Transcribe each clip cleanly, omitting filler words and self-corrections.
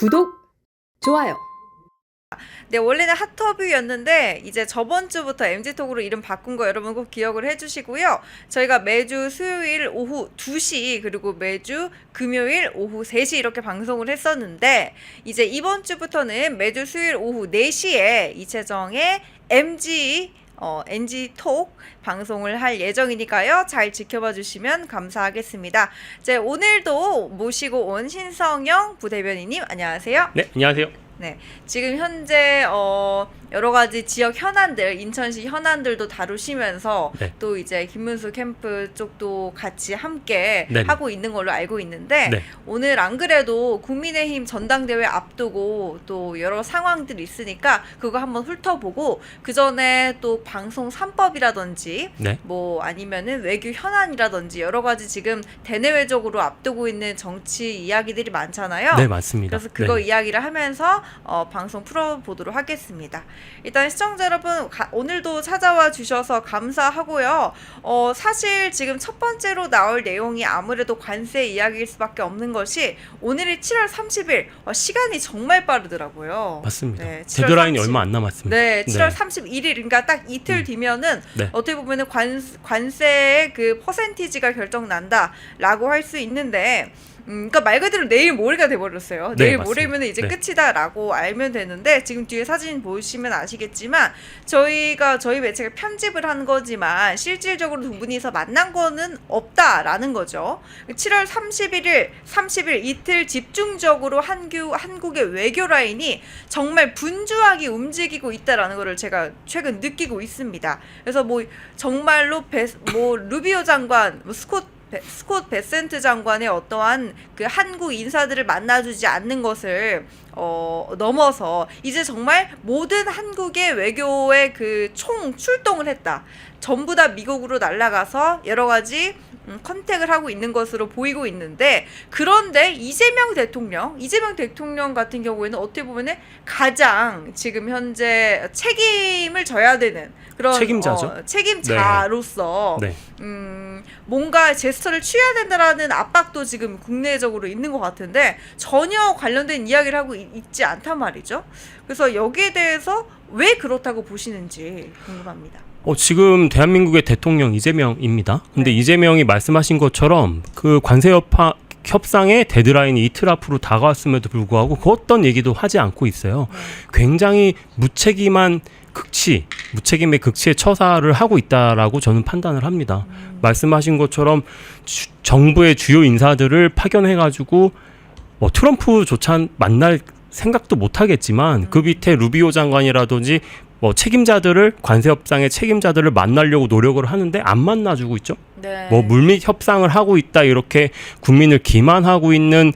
구독, 좋아요. 네, 원래는 핫터뷰였는데 이제 저번 주부터 MZ톡으로 이름 바꾼 거 여러분 꼭 기억을 해주시고요. 저희가 매주 수요일 오후 2시 그리고 매주 금요일 오후 3시 이렇게 방송을 했었는데 이제 이번 주부터는 매주 수요일 오후 4시에 이채정의 NG톡 방송을 할 예정이니까요. 잘 지켜봐 주시면 감사하겠습니다. 이제 오늘도 모시고 온 신성영 부대변인님 안녕하세요. 네, 안녕하세요. 네, 지금 현재 여러 가지 지역 현안들, 인천시 현안들도 다루시면서 네. 또 이제 김문수 캠프 쪽도 같이 함께 네네. 하고 있는 걸로 알고 있는데 네. 오늘 안 그래도 국민의힘 전당대회 앞두고 또 여러 상황들이 있으니까 그거 한번 훑어보고 그 전에 또 방송 3법이라든지 네. 뭐 아니면은 외교 현안이라든지 여러 가지 지금 대내외적으로 앞두고 있는 정치 이야기들이 많잖아요. 네, 맞습니다. 그래서 그거 네. 이야기를 하면서 방송 풀어보도록 하겠습니다. 일단 시청자 여러분 오늘도 찾아와 주셔서 감사하고요. 사실 지금 첫 번째로 나올 내용이 아무래도 관세 이야기일 수밖에 없는 것이 오늘이 7월 30일 시간이 정말 빠르더라고요. 맞습니다. 네, 7월 데드라인이 30 얼마 안 남았습니다. 네, 7월 31일 그러니까 딱 이틀 뒤면은 네. 어떻게 보면은 관세의 그 퍼센티지가 결정 난다라고 할 수 있는데 그러니까 말 그대로 내일 모레가 돼버렸어요. 네, 내일 맞습니다. 모레면 이제 네. 끝이다라고 알면 되는데 지금 뒤에 사진 보시면 아시겠지만 저희 매체가 편집을 한 거지만 실질적으로 두 분이서 만난 거는 없다라는 거죠. 7월 30일 이틀 집중적으로 한국의 외교 라인이 정말 분주하게 움직이고 있다라는 거를 제가 최근 느끼고 있습니다. 그래서 뭐 정말로 루비오 장관, 스콧 베센트 장관의 어떠한 그 한국 인사들을 만나주지 않는 것을 넘어서 이제 정말 모든 한국의 외교의 그 총 출동을 했다. 전부 다 미국으로 날아가서 여러 가지 컨택을 하고 있는 것으로 보이고 있는데 그런데 이재명 대통령 같은 경우에는 어떻게 보면은 가장 지금 현재 책임을 져야 되는 그런 책임자죠. 책임자로서 네. 뭔가 제스처를 취해야 된다라는 압박도 지금 국내적으로 있는 것 같은데 전혀 관련된 이야기를 하고 있지 않단 말이죠. 그래서 여기에 대해서 왜 그렇다고 보시는지 궁금합니다. 지금 대한민국의 대통령 이재명입니다. 근데 네. 이재명이 말씀하신 것처럼 그 관세 협상의 데드라인이 이틀 앞으로 다가왔음에도 불구하고 그 어떤 얘기도 하지 않고 있어요. 굉장히 무책임의 극치에 처사를 하고 있다라고 저는 판단을 합니다. 말씀하신 것처럼 정부의 주요 인사들을 파견해가지고 트럼프조차 만날 생각도 못 하겠지만 그 밑에 루비오 장관이라든지 관세협상의 책임자들을 만나려고 노력을 하는데 안 만나주고 있죠. 네. 물밑 협상을 하고 있다 이렇게 국민을 기만하고 있는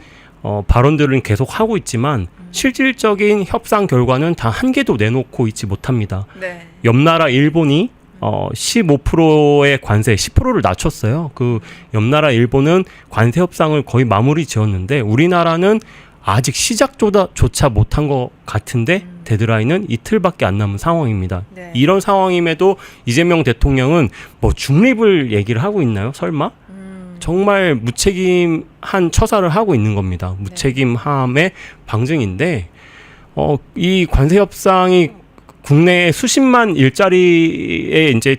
발언들은 계속 하고 있지만 실질적인 협상 결과는 다 한 개도 내놓고 있지 못합니다. 네. 옆 나라 일본이 15%의 관세 10%를 낮췄어요. 그 옆 나라 일본은 관세 협상을 거의 마무리 지었는데 우리나라는 아직 시작조차 못한 것 같은데 데드라인은 이틀밖에 안 남은 상황입니다. 네. 이런 상황임에도 이재명 대통령은 중립을 얘기를 하고 있나요? 설마? 정말 무책임한 처사를 하고 있는 겁니다. 무책임함의 방증인데 이 관세 협상이 국내에 수십만 일자리에 이제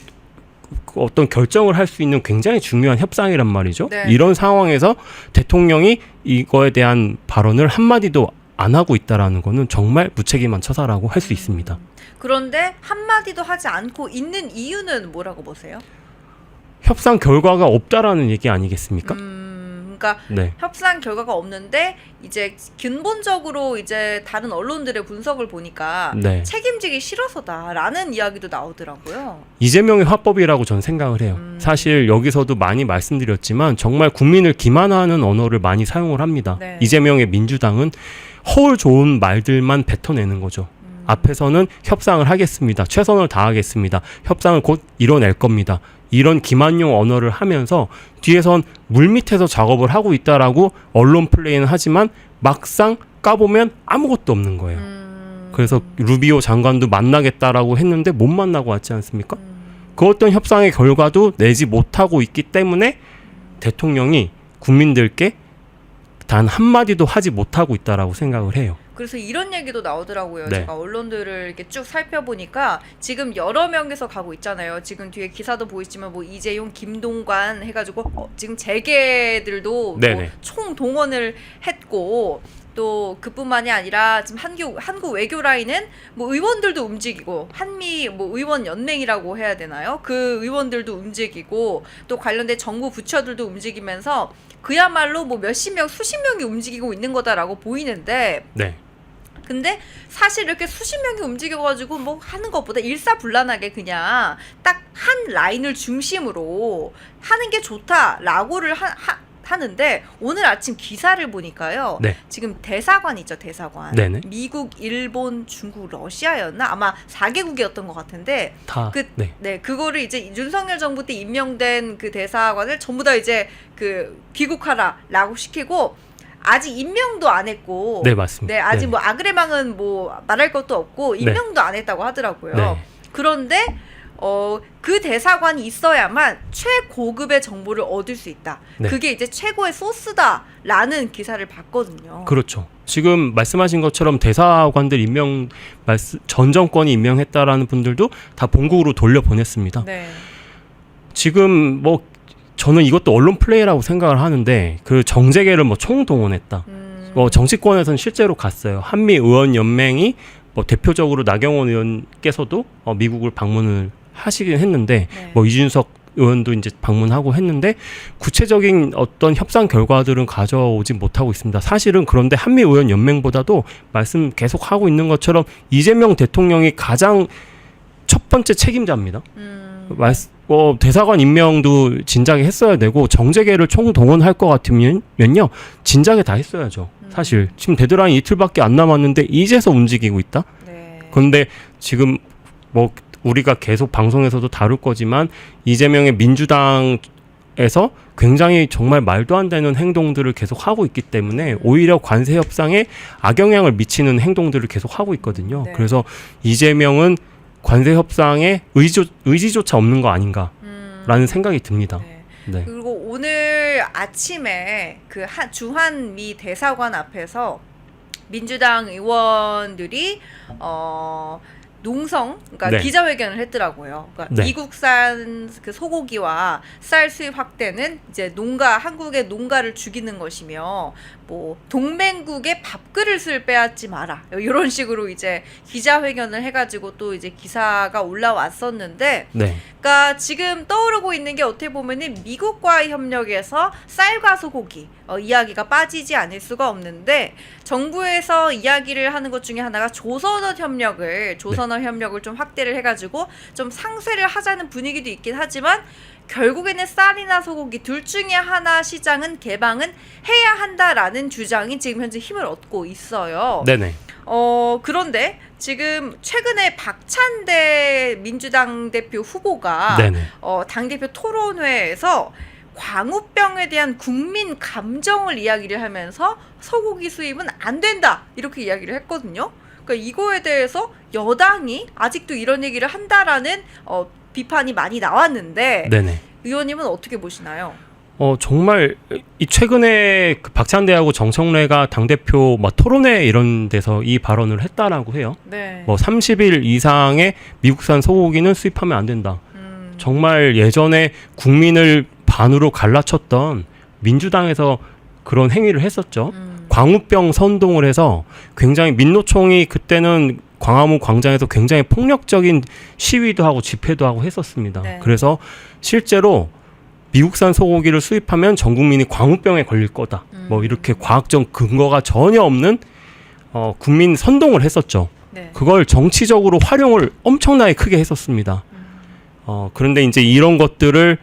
어떤 결정을 할 수 있는 굉장히 중요한 협상이란 말이죠. 네. 이런 상황에서 대통령이 이거에 대한 발언을 한마디도 안 하고 있다라는 거는 정말 무책임한 처사라고 할 수 있습니다. 그런데 한마디도 하지 않고 있는 이유는 뭐라고 보세요? 협상 결과가 없다라는 얘기 아니겠습니까? 그러니까 네. 협상 결과가 없는데 이제 근본적으로 이제 다른 언론들의 분석을 보니까 네. 책임지기 싫어서다라는 이야기도 나오더라고요. 이재명의 화법이라고 저는 생각을 해요. 사실 여기서도 많이 말씀드렸지만 정말 국민을 기만하는 언어를 많이 사용을 합니다. 네. 이재명의 민주당은 허울 좋은 말들만 뱉어내는 거죠. 앞에서는 협상을 하겠습니다. 최선을 다하겠습니다. 협상을 곧 이뤄낼 겁니다. 이런 기만용 언어를 하면서 뒤에선 물밑에서 작업을 하고 있다라고 언론 플레이는 하지만 막상 까보면 아무것도 없는 거예요. 그래서 루비오 장관도 만나겠다라고 했는데 못 만나고 왔지 않습니까? 그 어떤 협상의 결과도 내지 못하고 있기 때문에 대통령이 국민들께 단 한마디도 하지 못하고 있다라고 생각을 해요. 그래서 이런 얘기도 나오더라고요. 네. 제가 언론들을 이렇게 쭉 살펴보니까 지금 여러 명에서 가고 있잖아요. 지금 뒤에 기사도 보이지만 뭐 이재용, 김동관 해가지고 지금 재계들도 뭐 네네. 총동원을 했고 또 그뿐만이 아니라 지금 한국 외교 라인은 뭐 의원들도 움직이고 한미 뭐 의원 연맹이라고 해야 되나요? 그 의원들도 움직이고 또 관련된 정부 부처들도 움직이면서 그야말로 뭐 몇십 명, 수십 명이 움직이고 있는 거다라고 보이는데 네. 근데 사실 이렇게 수십 명이 움직여가지고 뭐 하는 것보다 일사불란하게 그냥 딱 한 라인을 중심으로 하는 게 좋다라고를 하는데 오늘 아침 기사를 보니까요. 네. 지금 대사관 있죠, 대사관. 네네. 미국, 일본, 중국, 러시아였나? 아마 4개국이었던 것 같은데 다. 네, 그거를 이제 윤석열 정부 때 임명된 그 대사관을 전부 다 이제 그 귀국하라라고 시키고 아직 임명도 안 했고, 네, 맞습니다. 네, 아직 네네. 뭐 아그레망은 뭐 말할 것도 없고 임명도 안 했다고 하더라고요. 네. 그런데 그 대사관이 있어야만 최고급의 정보를 얻을 수 있다. 네. 그게 이제 최고의 소스다라는 기사를 봤거든요. 그렇죠. 지금 말씀하신 것처럼 대사관들 전 정권이 임명했다라는 분들도 다 본국으로 돌려보냈습니다. 네. 지금 뭐 저는 이것도 언론 플레이라고 생각을 하는데 그 정재계를 뭐 총동원했다. 정치권에서는 실제로 갔어요. 한미 의원 연맹이 뭐 대표적으로 나경원 의원께서도 미국을 방문을 하시긴 했는데 네. 뭐 이준석 의원도 이제 방문하고 했는데 구체적인 어떤 협상 결과들은 가져오지 못하고 있습니다. 사실은 그런데 한미 의원 연맹보다도 말씀 계속 하고 있는 것처럼 이재명 대통령이 가장 첫 번째 책임자입니다. 대사관 임명도 진작에 했어야 되고 정재계를 총동원할 것 같으면요 진작에 다 했어야죠. 사실 지금 데드라인 이틀밖에 안 남았는데 이제서 움직이고 있다. 네. 그런데 지금 뭐 우리가 계속 방송에서도 다룰 거지만 이재명의 민주당에서 굉장히 정말 말도 안 되는 행동들을 계속 하고 있기 때문에 오히려 관세 협상에 악영향을 미치는 행동들을 계속 하고 있거든요. 네. 그래서 이재명은 관세 협상에 의지조차 없는 거 아닌가라는 생각이 듭니다. 네. 네. 그리고 오늘 아침에 그 주한미 대사관 앞에서 민주당 의원들이 그러니까 네. 기자회견을 했더라고요. 그러니까 네. 미국산 그 소고기와 쌀 수입 확대는 이제 한국의 농가를 죽이는 것이며 뭐 동맹국의 밥그릇을 빼앗지 마라. 이런 식으로 이제 기자회견을 해가지고 또 이제 기사가 올라왔었는데, 네. 그러니까 지금 떠오르고 있는 게 어떻게 보면은 미국과의 협력에서 쌀과 소고기 이야기가 빠지지 않을 수가 없는데 정부에서 이야기를 하는 것 중에 하나가 조선업 협력을 좀 확대를 해가지고 좀 상쇄를 하자는 분위기도 있긴 하지만 결국에는 쌀이나 소고기 둘 중에 하나 시장은 개방은 해야 한다라는 주장이 지금 현재 힘을 얻고 있어요. 네네. 그런데 지금 최근에 박찬대 민주당 대표 후보가 네네. 당대표 토론회에서 광우병에 대한 국민 감정을 이야기를 하면서 소고기 수입은 안 된다 이렇게 이야기를 했거든요. 그러니까 이거에 대해서 여당이 아직도 이런 얘기를 한다라는 비판이 많이 나왔는데 네네. 의원님은 어떻게 보시나요? 정말 이 최근에 그 박찬대하고 정청래가 당대표 토론회 이런 데서 이 발언을 했다라고 해요. 네. 30일 이상의 미국산 소고기는 수입하면 안 된다. 정말 예전에 국민을 반으로 갈라쳤던 민주당에서 그런 행위를 했었죠. 광우병 선동을 해서 굉장히 민노총이 그때는 광화문 광장에서 굉장히 폭력적인 시위도 하고 집회도 하고 했었습니다. 네. 그래서 실제로 미국산 소고기를 수입하면 전 국민이 광우병에 걸릴 거다. 이렇게 과학적 근거가 전혀 없는 국민 선동을 했었죠. 네. 그걸 정치적으로 활용을 엄청나게 크게 했었습니다. 그런데 이제 이런 것들을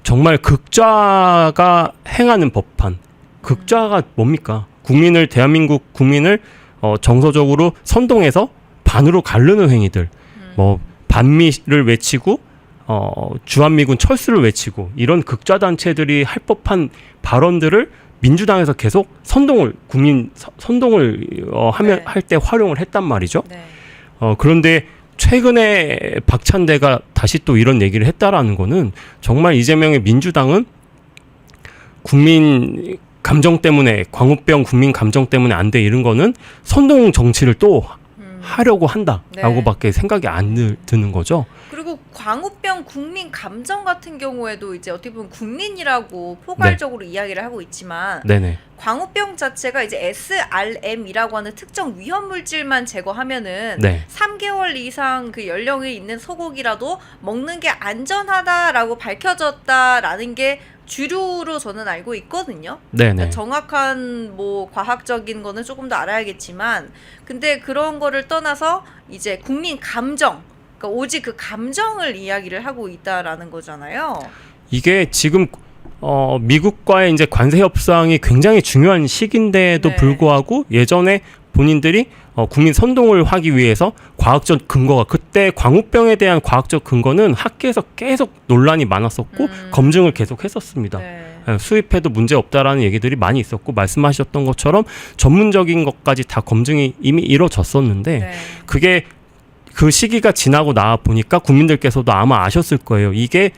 정말 극좌가 행하는 법한 극좌가 뭡니까? 대한민국 국민을 정서적으로 선동해서 반으로 가르는 행위들, 반미를 외치고 주한미군 철수를 외치고 이런 극좌 단체들이 할 법한 발언들을 민주당에서 계속 선동을 네. 할 때 활용을 했단 말이죠. 네. 그런데 최근에 박찬대가 다시 또 이런 얘기를 했다라는 거는 정말 이재명의 민주당은 국민 감정 때문에 광우병 국민 감정 때문에 안 돼 이런 거는 선동 정치를 또 하려고 한다라고밖에 생각이 안 드는 거죠. 그리고 광우병 국민 감정 같은 경우에도 이제 어떻게 보면 국민이라고 포괄적으로 이야기를 하고 있지만 네네. 광우병 자체가 이제 SRM이라고 하는 특정 위험 물질만 제거하면은 네. 3개월 이상 그 연령이 있는 소고기라도 먹는 게 안전하다라고 밝혀졌다라는 게 주류로 저는 알고 있거든요. 네네. 그러니까 정확한 뭐 과학적인 거는 조금 더 알아야겠지만, 근데 그런 거를 떠나서 이제 국민 감정, 그러니까 오직 그 감정을 이야기를 하고 있다라는 거잖아요. 이게 지금 미국과의 이제 관세 협상이 굉장히 중요한 시기인데도 네. 불구하고 예전에 본인들이 국민 선동을 하기 위해서 과학적 근거가, 그때 광우병에 대한 과학적 근거는 학계에서 계속 논란이 많았었고 검증을 계속 했었습니다. 네. 수입해도 문제 없다라는 얘기들이 많이 있었고, 말씀하셨던 것처럼 전문적인 것까지 다 검증이 이미 이루어졌었는데 네. 그게 그 시기가 지나고 나 보니까 국민들께서도 아마 아셨을 거예요. 이게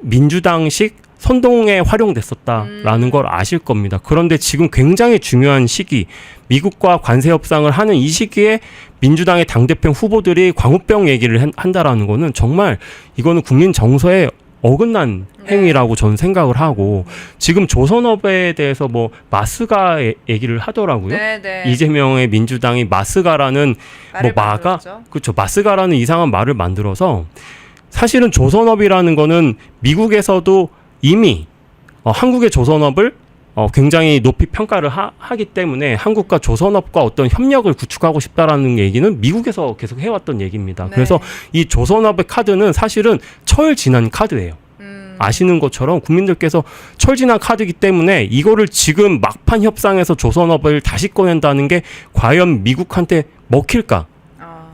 민주당식 선동에 활용됐었다라는 걸 아실 겁니다. 그런데 지금 굉장히 중요한 시기, 미국과 관세 협상을 하는 이 시기에 민주당의 당대표 후보들이 광우병 얘기를 한다라는 거는 정말 이거는 국민 정서에 어긋난 행위라고 저는 생각을 하고, 지금 조선업에 대해서 뭐 마스가 얘기를 하더라고요. 네, 네. 이재명의 민주당이 마스가라는 뭐 마가, 그렇죠, 마스가라는 이상한 말을 만들어서, 사실은 조선업이라는 거는 미국에서도 이미 한국의 조선업을 굉장히 높이 평가를 하기 때문에 한국과 조선업과 어떤 협력을 구축하고 싶다라는 얘기는 미국에서 계속 해왔던 얘기입니다. 네. 그래서 이 조선업의 카드는 사실은 철 지난 카드예요. 아시는 것처럼 국민들께서 철지난 카드이기 때문에 이거를 지금 막판 협상에서 조선업을 다시 꺼낸다는 게 과연 미국한테 먹힐까?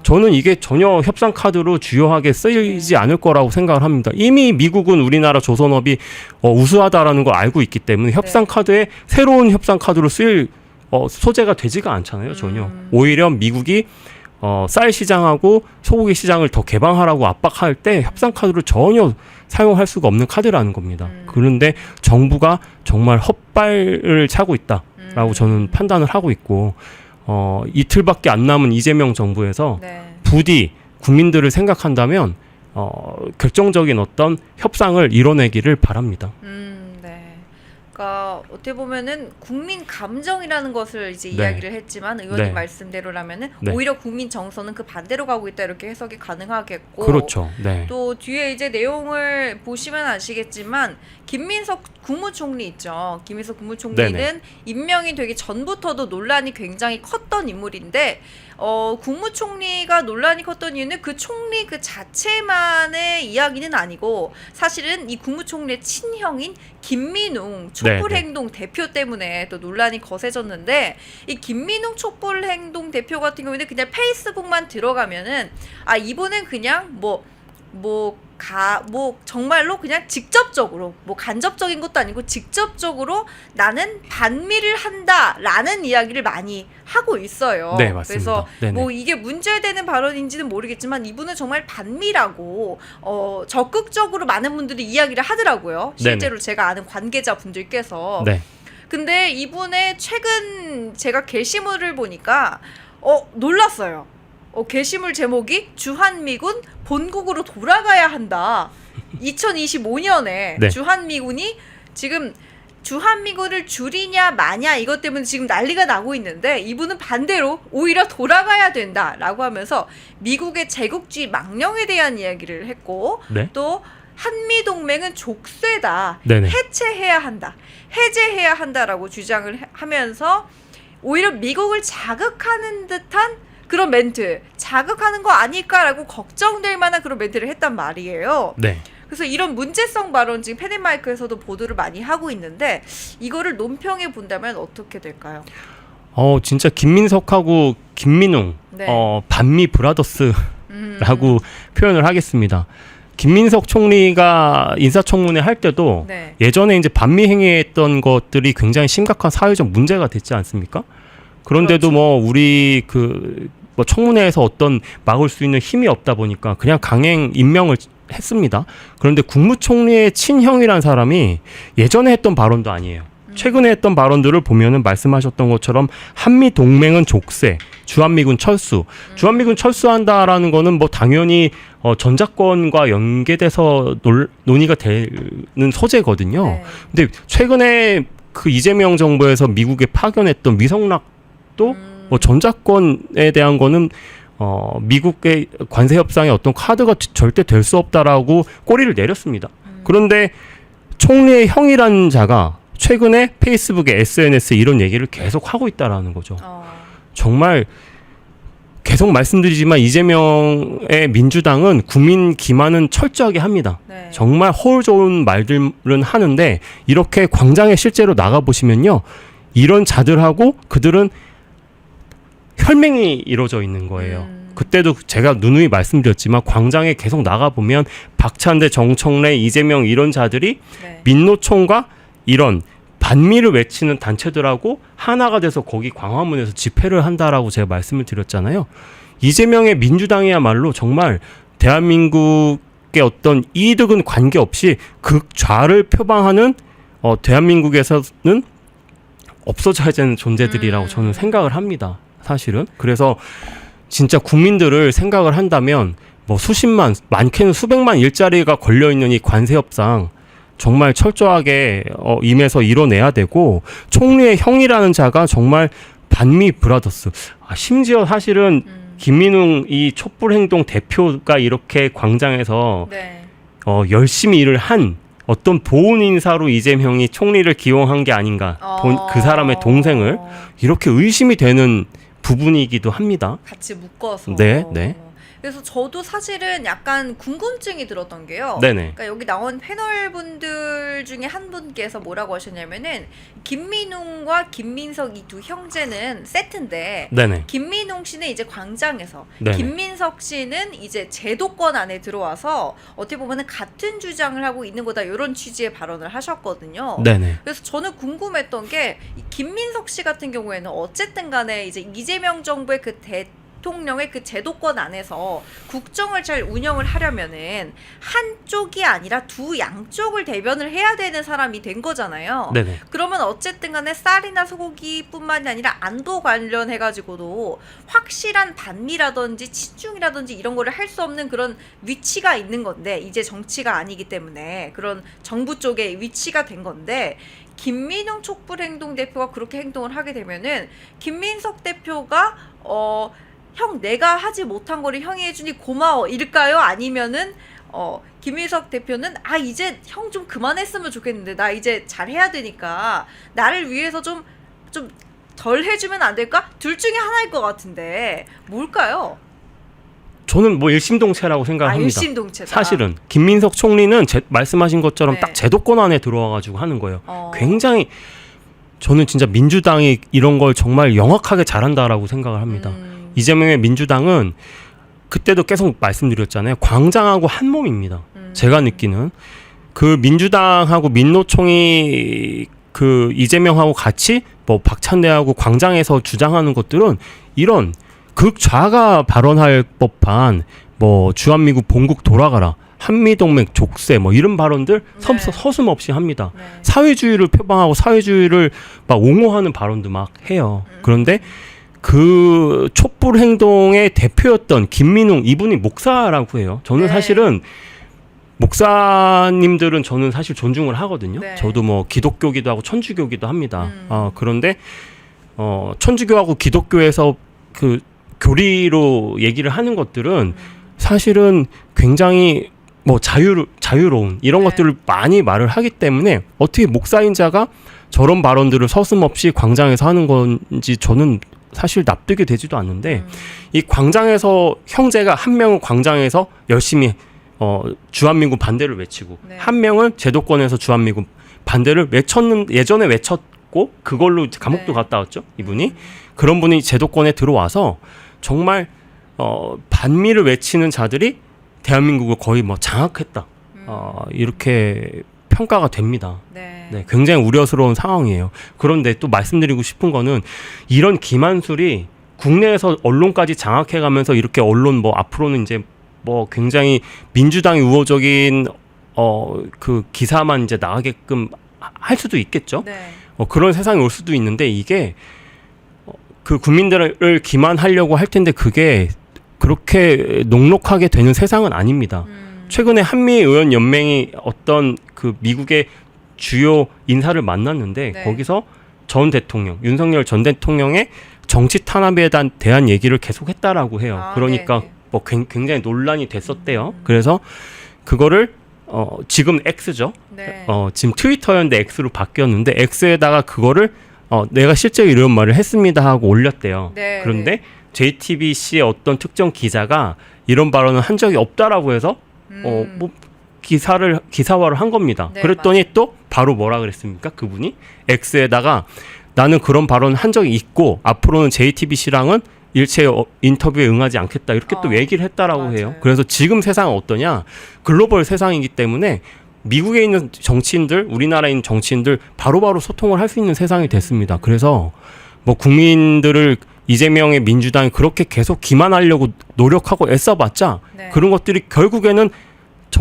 저는 이게 전혀 협상 카드로 주요하게 쓰이지 않을 거라고 생각을 합니다. 이미 미국은 우리나라 조선업이 우수하다라는 걸 알고 있기 때문에 협상 카드에 새로운 협상 카드로 쓰일 소재가 되지가 않잖아요, 전혀. 오히려 미국이 쌀 시장하고 소고기 시장을 더 개방하라고 압박할 때 협상 카드를 전혀 사용할 수가 없는 카드라는 겁니다. 그런데 정부가 정말 헛발을 차고 있다라고 저는 판단을 하고 있고, 이틀밖에 안 남은 이재명 정부에서 네. 부디 국민들을 생각한다면 결정적인 어떤 협상을 이뤄내기를 바랍니다. 네. 그러니까 어떻게 보면은 국민 감정이라는 것을 이제 네. 이야기를 했지만 의원님 네. 말씀대로라면은 네. 오히려 국민 정서는 그 반대로 가고 있다, 이렇게 해석이 가능하겠고. 그렇죠. 네. 또 뒤에 이제 내용을 보시면 아시겠지만 김민석 국무총리 있죠. 김민석 국무총리는 네네. 임명이 되기 전부터도 논란이 굉장히 컸던 인물인데, 국무총리가 논란이 컸던 이유는 그 총리 그 자체만의 이야기는 아니고, 사실은 이 국무총리의 친형인 김민웅 촛불행동 대표 때문에 또 논란이 거세졌는데, 이 김민웅 촛불행동 대표 같은 경우에는 그냥 페이스북만 들어가면은 이분은 그냥 정말로 그냥 직접적으로, 간접적인 것도 아니고 직접적으로 나는 반미를 한다라는 이야기를 많이 하고 있어요. 네, 맞습니다. 그래서 네네. 이게 문제되는 발언인지는 모르겠지만 이분은 정말 반미라고 적극적으로 많은 분들이 이야기를 하더라고요. 실제로 제가 아는 관계자 분들께서. 네. 근데 이분의 최근 제가 게시물을 보니까 놀랐어요. 게시물 제목이 주한미군 본국으로 돌아가야 한다. 2025년에 네. 주한미군이 지금 주한미군을 줄이냐 마냐 이것 때문에 지금 난리가 나고 있는데, 이분은 반대로 오히려 돌아가야 된다라고 하면서 미국의 제국주의 망령에 대한 이야기를 했고, 네. 또 한미동맹은 족쇄다. 네네. 해체해야 한다. 해제해야 한다라고 주장을 하면서 오히려 미국을 자극하는 듯한 그런 멘트, 자극하는 거 아닐까라고 걱정될 만한 그런 멘트를 했단 말이에요. 네. 그래서 이런 문제성 발언 지금 팬앤마이크에서도 보도를 많이 하고 있는데, 이거를 논평해 본다면 어떻게 될까요? 진짜 김민석하고 김민웅, 네. 반미 브라더스라고 표현을 하겠습니다. 김민석 총리가 인사청문회 할 때도 네. 예전에 이제 반미 행위했던 것들이 굉장히 심각한 사회적 문제가 됐지 않습니까? 그런데도 그렇죠. 우리 청문회에서 어떤 막을 수 있는 힘이 없다 보니까 그냥 강행 임명을 했습니다. 그런데 국무총리의 친형이란 사람이 예전에 했던 발언도 아니에요. 최근에 했던 발언들을 보면은 말씀하셨던 것처럼 한미 동맹은 족쇄, 주한미군 철수, 주한미군 철수한다라는 거는 뭐 당연히 전작권과 연계돼서 논의가 되는 소재거든요. 네. 근데 최근에 그 이재명 정부에서 미국에 파견했던 위성락도 뭐 전작권에 대한 거는 미국의 관세 협상의 어떤 카드가 절대 될 수 없다라고 꼬리를 내렸습니다. 그런데 총리의 형이라는 자가 최근에 페이스북에 SNS에 이런 얘기를 계속 하고 있다라는 거죠. 정말 계속 말씀드리지만 이재명의 민주당은 국민 기만은 철저하게 합니다. 네. 정말 허울 좋은 말들은 하는데 이렇게 광장에 실제로 나가보시면요. 이런 자들하고 그들은 혈맹이 이루어져 있는 거예요. 그때도 제가 누누이 말씀드렸지만 광장에 계속 나가보면 박찬대, 정청래, 이재명 이런 자들이 네. 민노총과 이런 반미를 외치는 단체들하고 하나가 돼서 거기 광화문에서 집회를 한다라고 제가 말씀을 드렸잖아요. 이재명의 민주당이야말로 정말 대한민국의 어떤 이득은 관계없이 극좌를 표방하는 대한민국에서는 없어져야 되는 존재들이라고 저는 생각을 합니다. 사실은. 그래서 진짜 국민들을 생각을 한다면 뭐 수십만, 많게는 수백만 일자리가 걸려있는 이 관세협상 정말 철저하게 임해서 이뤄내야 되고 총리의 형이라는 자가 정말 반미 브라더스. 심지어 사실은 김민웅 이 촛불행동 대표가 이렇게 광장에서 네. 열심히 일을 한 어떤 보훈 인사로 이재명이 총리를 기용한 게 아닌가. 그 사람의 동생을 이렇게 의심이 되는 부분이기도 합니다. 같이 묶어서. 네, 네. 그래서 저도 사실은 약간 궁금증이 들었던 게요. 네네. 그러니까 여기 나온 패널 분들 중에 한 분께서 뭐라고 하셨냐면은 김민웅과 김민석 이 두 형제는 세트인데 네네. 김민웅 씨는 이제 광장에서 네네. 김민석 씨는 이제 제도권 안에 들어와서 어떻게 보면은 같은 주장을 하고 있는 거다 이런 취지의 발언을 하셨거든요. 네네. 그래서 저는 궁금했던 게 이 김민석 씨 같은 경우에는 어쨌든 간에 이제 이재명 정부의 그 대통령의 그 제도권 안에서 국정을 잘 운영을 하려면은 한쪽이 아니라 두 양쪽을 대변을 해야 되는 사람이 된 거잖아요. 네네. 그러면 어쨌든 간에 쌀이나 소고기뿐만이 아니라 안도 관련해가지고도 확실한 반미라든지 치중이라든지 이런 거를 할 수 없는 그런 위치가 있는 건데 이제 정치가 아니기 때문에 그런 정부 쪽에 위치가 된 건데 김민웅 촛불행동 대표가 그렇게 행동을 하게 되면은 김민석 대표가 형 내가 하지 못한 거를 형이 해주니 고마워 일까요? 아니면은 김민석 대표는 이제 형 좀 그만했으면 좋겠는데 나 이제 잘해야 되니까 나를 위해서 좀 덜 해주면 안 될까? 둘 중에 하나일 것 같은데 뭘까요? 저는 뭐 일심동체라고 생각합니다. 일심동체다. 사실은 김민석 총리는 말씀하신 것처럼 네. 딱 제도권 안에 들어와가지고 하는 거예요. 굉장히 저는 진짜 민주당이 이런 걸 정말 영악하게 잘한다라고 생각을 합니다. 이재명의 민주당은 그때도 계속 말씀드렸잖아요. 광장하고 한 몸입니다. 제가 느끼는 그 민주당하고 민노총이 그 이재명하고 같이 뭐 박찬대하고 광장에서 주장하는 것들은 이런 극좌가 발언할 법한 뭐 주한미국 본국 돌아가라, 한미동맹 족쇄 뭐 이런 발언들 네. 서슴없이 합니다. 네. 사회주의를 표방하고 사회주의를 막 옹호하는 발언도 막 해요. 그런데 그 촛불 행동의 대표였던 김민웅 이분이 목사라고 해요. 저는 네. 사실은 목사님들은 저는 사실 존중을 하거든요. 네. 저도 뭐 기독교기도 하고 천주교기도 합니다. 그런데 천주교하고 기독교에서 그 교리로 얘기를 하는 것들은 사실은 굉장히 뭐 자유로운 이런 네. 것들을 많이 말을 하기 때문에 어떻게 목사인 자가 저런 발언들을 서슴없이 광장에서 하는 건지 저는 사실 납득이 되지도 않는데 이 광장에서 형제가 한 명은 광장에서 열심히 주한미군 반대를 외치고 네. 한 명은 제도권에서 주한미군 반대를 예전에 외쳤고 그걸로 감옥도 네. 갔다 왔죠 이분이. 그런 분이 제도권에 들어와서 정말 반미를 외치는 자들이 대한민국을 거의 뭐 장악했다 이렇게 평가가 됩니다. 네. 네, 굉장히 우려스러운 상황이에요. 그런데 또 말씀드리고 싶은 거는 이런 기만술이 국내에서 언론까지 장악해가면서 이렇게 언론 뭐 앞으로는 이제 뭐 굉장히 민주당이 우호적인 그 기사만 이제 나가게끔 할 수도 있겠죠. 네. 그런 세상이 올 수도 있는데 이게 그 국민들을 기만하려고 할 텐데 그게 그렇게 녹록하게 되는 세상은 아닙니다. 최근에 한미의원연맹이 어떤 그 미국의 주요 인사를 만났는데 네. 거기서 전 대통령 윤석열 전 대통령의 정치 탄압에 대한 얘기를 계속했다라고 해요. 아, 그러니까 네네. 뭐 굉장히 논란이 됐었대요. 그래서 그거를 지금 X죠. 네. 지금 트위터였는데 X로 바뀌었는데 X에다가 그거를 내가 실제로 이런 말을 했습니다 하고 올렸대요. 네, 그런데 JTBC의 어떤 특정 기자가 이런 발언을 한 적이 없다라고 해서 뭐 기사화를 한 겁니다. 네, 그랬더니 맞아요. 또 바로 뭐라 그랬습니까? 그분이 X에다가 나는 그런 발언을 한 적이 있고 앞으로는 JTBC랑은 일체 인터뷰에 응하지 않겠다 이렇게 또 얘기를 했다라고 맞아요. 해요. 그래서 지금 세상은 어떠냐? 글로벌 세상이기 때문에 미국에 있는 정치인들, 우리나라에 있는 정치인들 바로바로 소통을 할 수 있는 세상이 됐습니다. 그래서 뭐 국민들을 이재명의 민주당이 그렇게 계속 기만하려고 노력하고 애써봤자 네. 그런 것들이 결국에는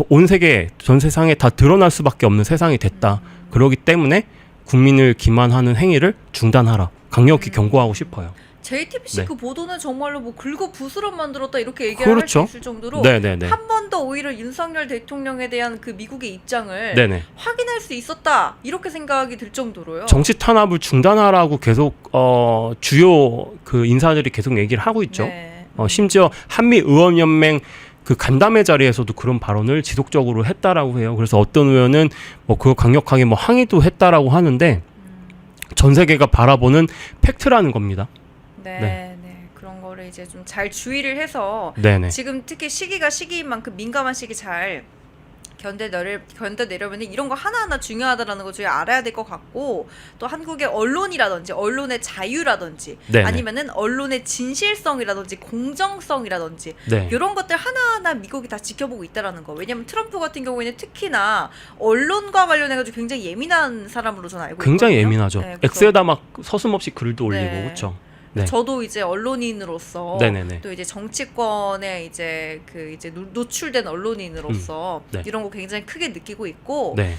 온 세계, 전 세상에 다 드러날 수밖에 없는 세상이 됐다. 그렇기 때문에 국민을 기만하는 행위를 중단하라. 강력히 경고하고 싶어요. JTBC 네. 그 보도는 정말로 뭐 긁어 부스럼 만들었다 이렇게 얘기를 그렇죠. 할 수 있을 정도로 네네네. 한 번 더 오히려 윤석열 대통령에 대한 그 미국의 입장을 네네. 확인할 수 있었다 이렇게 생각이 들 정도로요. 정치 탄압을 중단하라고 계속 주요 그 인사들이 계속 얘기를 하고 있죠. 네. 심지어 한미 의원연맹 그 간담회 자리에서도 그런 발언을 지속적으로 했다라고 해요. 그래서 어떤 의원은 뭐 그거 강력하게 뭐 항의도 했다라고 하는데 전 세계가 바라보는 팩트라는 겁니다. 네, 네. 네. 그런 거를 이제 좀 잘 주의를 해서 네네. 지금 특히 시기가 시기인 만큼 민감한 시기 잘 견뎌내려면 이런 거 하나하나 중요하다라는 거 저희 알아야 될 것 같고 또 한국의 언론이라든지 언론의 자유라든지 네네. 아니면은 언론의 진실성이라든지 공정성이라든지 네. 이런 것들 하나하나 미국이 다 지켜보고 있다라는 거. 왜냐면 트럼프 같은 경우에는 특히나 언론과 관련해가지고 굉장히 예민한 사람으로 저는 알고 굉장히 있거든요. 예민하죠. 네, 그래서 X에다 막 서슴없이 글도 올리고 네. 그렇죠. 네. 저도 이제 언론인으로서 네네네. 또 이제 정치권에 이제 그 이제 노출된 언론인으로서 네. 이런 거 굉장히 크게 느끼고 있고 네.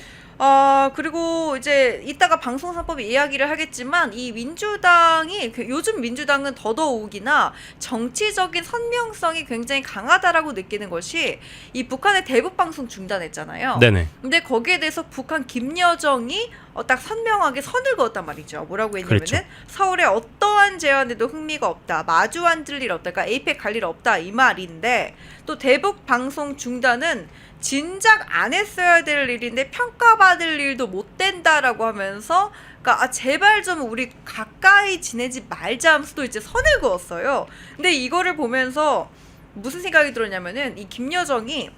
그리고 이제 이따가 방송사법 이야기를 하겠지만 이 민주당이 요즘 민주당은 더더욱이나 정치적인 선명성이 굉장히 강하다라고 느끼는 것이 이 북한의 대북 방송 중단했잖아요. 네네. 근데 거기에 대해서 북한 김여정이 딱 선명하게 선을 그었단 말이죠. 뭐라고 했냐면은 그렇죠. 서울에 어떠한 제안에도 흥미가 없다. 마주 앉을 일 없다. 그러니까 에이펙 갈 일 없다 이 말인데 또 대북 방송 중단은 진작 안 했어야 될 일인데 평가받을 일도 못 된다라고 하면서 그러니까 제발 좀 우리 가까이 지내지 말자 하면서 또 이제 선을 그었어요. 근데 이거를 보면서 무슨 생각이 들었냐면은 이 김여정이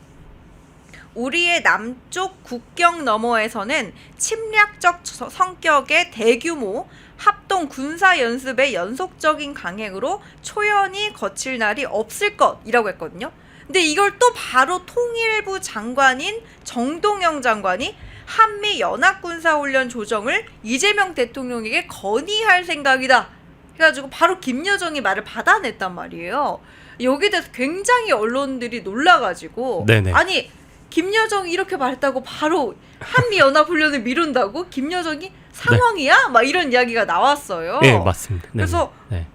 우리의 남쪽 국경 너머에서는 침략적 성격의 대규모 합동 군사 연습의 연속적인 강행으로 초연히 거칠 날이 없을 것이라고 했거든요. 근데 이걸 또 바로 통일부 장관인 정동영 장관이 한미 연합군사훈련 조정을 이재명 대통령에게 건의할 생각이다. 그래가지고 바로 김여정이 말을 받아냈단 말이에요. 여기에 대해서 굉장히 언론들이 놀라가지고 네네. 아니 김여정이 이렇게 말했다고 바로 한미 연합훈련을 미룬다고? 김여정이 상황이야? 막 이런 이야기가 나왔어요. 네, 맞습니다. 네네. 그래서 네.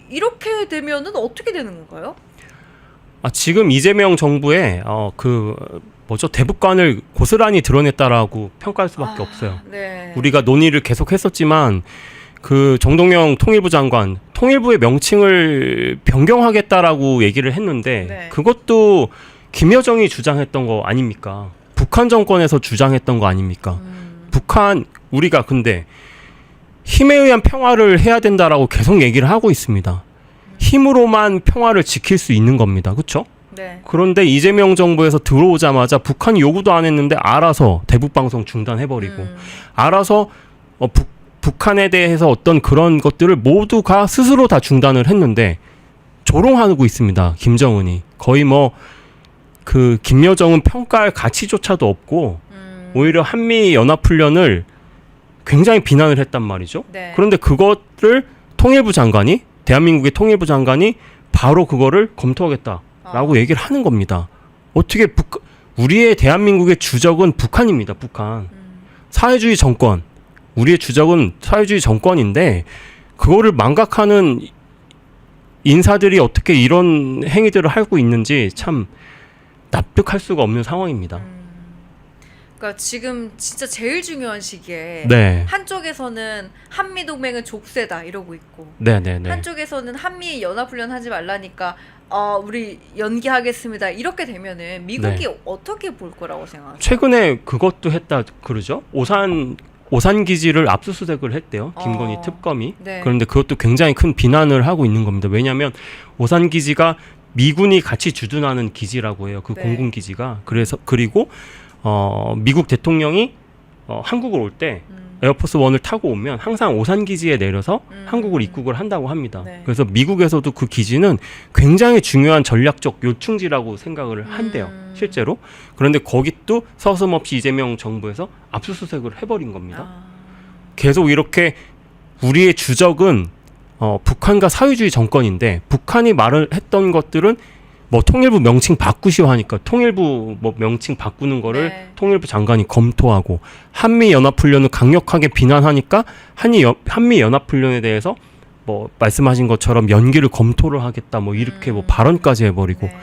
이렇게 되면은 어떻게 되는 건가요? 지금 이재명 정부의 대북관을 고스란히 드러냈다라고 평가할 수밖에 없어요. 네. 우리가 논의를 계속 했었지만 그 정동영 통일부 장관 통일부의 명칭을 변경하겠다라고 얘기를 했는데 네. 그것도 김여정이 주장했던 거 아닙니까? 북한 정권에서 주장했던 거 아닙니까? 북한 우리가 근데 힘에 의한 평화를 해야 된다라고 계속 얘기를 하고 있습니다. 힘으로만 평화를 지킬 수 있는 겁니다. 그렇죠? 네. 그런데 이재명 정부에서 들어오자마자 북한이 요구도 안 했는데 알아서 대북 방송 중단해버리고 알아서 북한에 대해서 어떤 그런 것들을 모두가 스스로 다 중단을 했는데 조롱하고 있습니다. 김정은이 거의 뭐 그 김여정은 평가할 가치조차도 없고 오히려 한미 연합훈련을 굉장히 비난을 했단 말이죠. 네. 그런데 그것을 통일부 장관이 대한민국의 통일부 장관이 바로 그거를 검토하겠다라고 얘기를 하는 겁니다. 어떻게 우리의 대한민국의 주적은 북한입니다. 북한. 사회주의 정권 우리의 주적은 사회주의 정권인데 그거를 망각하는 인사들이 어떻게 이런 행위들을 하고 있는지 참 납득할 수가 없는 상황입니다. 그러니까 지금 진짜 제일 중요한 시기에 네. 한쪽에서는 한미 동맹은 족쇄다 이러고 있고 네네네. 한쪽에서는 한미 연합훈련 하지 말라니까 우리 연기하겠습니다 이렇게 되면은 미국이 네. 어떻게 볼 거라고 생각하세요? 최근에 그것도 했다 그러죠. 오산 기지를 압수수색을 했대요. 김건희 특검이. 네. 그런데 그것도 굉장히 큰 비난을 하고 있는 겁니다. 왜냐하면 오산 기지가 미군이 같이 주둔하는 기지라고 해요. 그 네. 공군 기지가. 그리고 미국 대통령이 한국을 올 때 에어포스 1을 타고 오면 항상 오산 기지에 내려서 한국을 입국을 한다고 합니다. 네. 그래서 미국에서도 그 기지는 굉장히 중요한 전략적 요충지라고 생각을 한대요. 실제로. 그런데 거기 또 서슴없이 이재명 정부에서 압수수색을 해버린 겁니다. 계속 이렇게 우리의 주적은 북한과 사회주의 정권인데 북한이 말을 했던 것들은 뭐 통일부 명칭 바꾸시오 하니까 통일부 뭐 명칭 바꾸는 거를 네. 통일부 장관이 검토하고 한미 연합훈련을 강력하게 비난하니까 한미 연합훈련에 대해서 뭐 말씀하신 것처럼 연기를 검토를 하겠다 뭐 이렇게 뭐 발언까지 해버리고 네.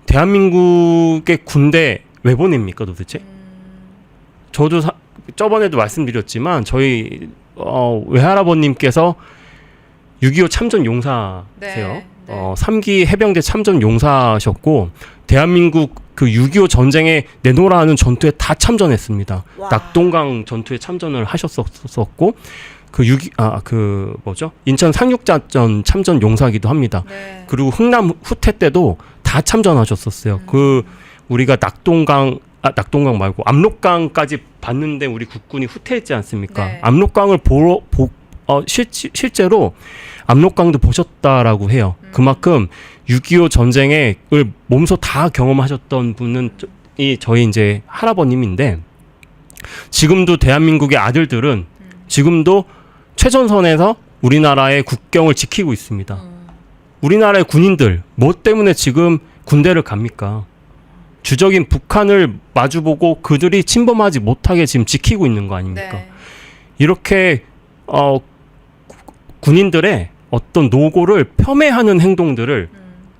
대한민국의 군대 왜 보냅니까 도대체? 저도 저번에도 말씀드렸지만 저희 외할아버님께서 6.25 참전 용사세요. 네. 3기 해병대 참전 용사셨고 대한민국 그 6.25 전쟁에 내노라 하는 전투에 다 참전했습니다. 와. 낙동강 전투에 참전을 하셨었고 인천 상륙작전 참전 용사기도 합니다. 네. 그리고 흥남 후퇴 때도 다 참전하셨었어요. 우리가 낙동강 말고 압록강까지 봤는데 우리 국군이 후퇴했지 않습니까? 네. 압록강을 실제로 압록강도 보셨다라고 해요. 그만큼 6.25 전쟁을 몸소 다 경험하셨던 분은 저희 이제 할아버님인데 지금도 대한민국의 아들들은 지금도 최전선에서 우리나라의 국경을 지키고 있습니다. 우리나라의 군인들 뭐 때문에 지금 군대를 갑니까? 주적인 북한을 마주보고 그들이 침범하지 못하게 지금 지키고 있는 거 아닙니까? 네. 이렇게 군인들의 어떤 노고를 폄훼하는 행동들을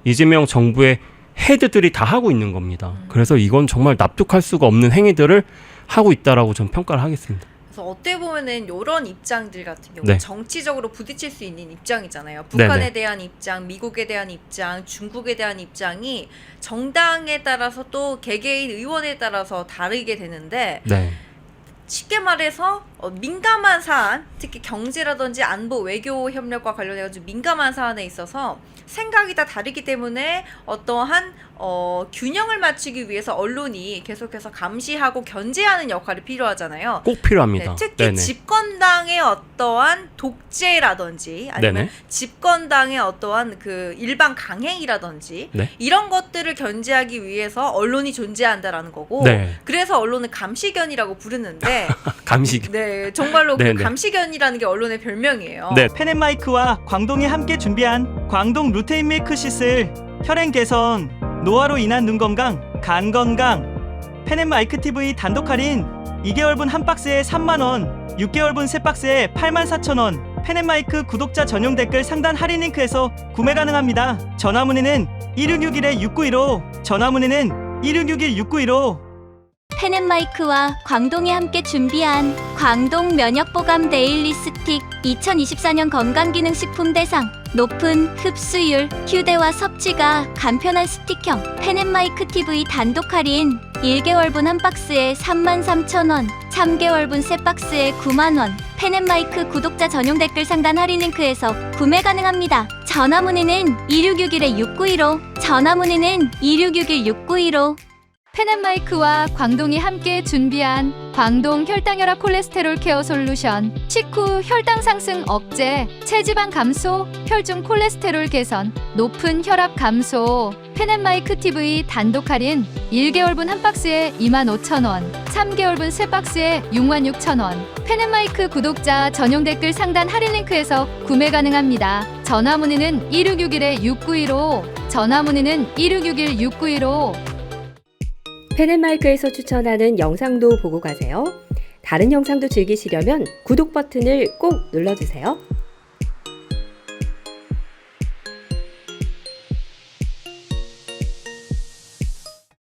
이재명 정부의 헤드들이 다 하고 있는 겁니다. 그래서 이건 정말 납득할 수가 없는 행위들을 하고 있다라고 저는 평가를 하겠습니다. 그래서 어떻게 보면은 이런 입장들 같은 경우 네. 정치적으로 부딪힐 수 있는 입장이잖아요. 북한에 네네. 대한 입장, 미국에 대한 입장, 중국에 대한 입장이 정당에 따라서 또 개개인 의원에 따라서 다르게 되는데 네. 쉽게 말해서 민감한 사안, 특히 경제라든지 안보, 외교 협력과 관련해가지고 민감한 사안에 있어서 생각이 다 다르기 때문에 어떠한 균형을 맞추기 위해서 언론이 계속해서 감시하고 견제하는 역할이 필요하잖아요. 꼭 필요합니다. 네, 특히 네네. 집권당의 어떠한 독재라든지 아니면 네네. 집권당의 어떠한 그 일반 강행이라든지 네. 이런 것들을 견제하기 위해서 언론이 존재한다라는 거고 네. 그래서 언론은 감시견이라고 부르는데 감식. 네 정말로 그 네네. 감시견이라는 게 언론의 별명이에요. 네. 펜앤마이크와 광동이 함께 준비한 광동 루테인 밀크 시슬 혈행 개선, 노화로 인한 눈 건강, 간 건강. 펜앤마이크 TV 단독 할인 2개월분 한 박스에 3만원, 6개월분 세 박스에 84,000원. 펜앤마이크 구독자 전용 댓글 상단 할인 링크에서 구매 가능합니다. 전화 문의는 1661-6915, 전화 문의는 1661-6915. 펜앤마이크와 광동이 함께 준비한 광동 면역보감 데일리 스틱 2024년 건강기능식품 대상 높은 흡수율, 휴대와 섭취가 간편한 스틱형 펜앤마이크 TV 단독 할인 1개월분 한 박스에 33,000원, 3개월분 세 박스에 9만원. 펜앤마이크 구독자 전용 댓글 상단 할인 링크에서 구매 가능합니다. 전화 문의는 2661-6915, 전화 문의는 2661-6915. 펜앤마이크와 광동이 함께 준비한 광동 혈당혈압 콜레스테롤 케어 솔루션 식후 혈당 상승 억제, 체지방 감소, 혈중 콜레스테롤 개선, 높은 혈압 감소. 펜앤마이크 TV 단독 할인 1개월분 한 박스에 25,000원, 3개월분 세 박스에 66,000원. 펜앤마이크 구독자 전용 댓글 상단 할인 링크에서 구매 가능합니다. 전화 문의는 1661-6915, 전화 문의는 1661-6915. 펜앤마이크에서 추천하는 영상도 보고 가세요. 다른 영상도 즐기시려면 구독 버튼을 꼭 눌러주세요.